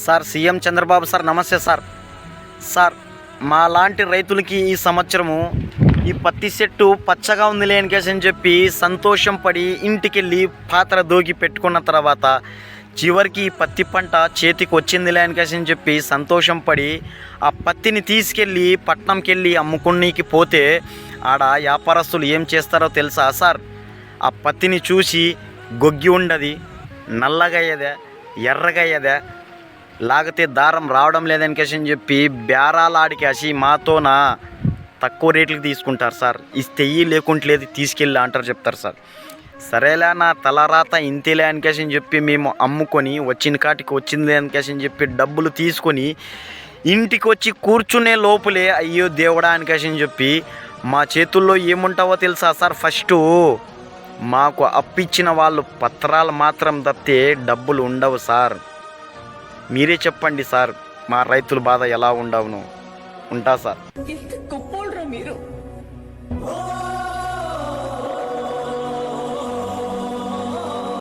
Sir CM Chandrababu sir నమస్తే sir. Sir మా లాంటి రైతులకి ఈ సంవత్సరము ఈ పత్తి చెట్టు పచ్చగా ఉంది లేనికేసి అని చెప్పి సంతోషం పడి ఇంటికెళ్ళి పాత్ర దోగి పెట్టుకున్న తర్వాత చివరికి ఈ పత్తి పంట చేతికి వచ్చింది లేనికేసి అని చెప్పి సంతోషం పడి ఆ పత్తిని తీసుకెళ్ళి పట్నంకి వెళ్ళి అమ్ముకున్నీకి పోతే ఆడ వ్యాపారస్తులు ఏం చేస్తారో తెలుసా సార్? ఆ పత్తిని చూసి గొగ్గి ఉండది, నల్లగా అయ్యేదే, ఎర్రగా అయ్యేదే, లాగితే దారం రావడం లేదనికేసి అని చెప్పి బేరాలు ఆడికేసి మాతోన తక్కువ రేట్లకు తీసుకుంటారు సార్. ఇస్తే లేకుంటలేదు తీసుకెళ్ళి అంటారు చెప్తారు సార్. సరేలే నా తలరాత ఇంతేలే అనికేసి అని చెప్పి మేము అమ్ముకొని వచ్చిన కాటికి వచ్చింది అనికేసి అని చెప్పి డబ్బులు తీసుకొని ఇంటికి వచ్చి కూర్చునే లోపులే అయ్యో దేవుడా అనికేసి అని చెప్పి మా చేతుల్లో ఏముంటావో తెలుసా సార్? ఫస్టు మాకు అప్పిచ్చిన వాళ్ళు పత్రాలు మాత్రం తప్పితే డబ్బులు ఉండవు సార్. మీరే చెప్పండి సార్, మా రైతుల బాధ ఎలా ఉండవును. ఉంటా సార్.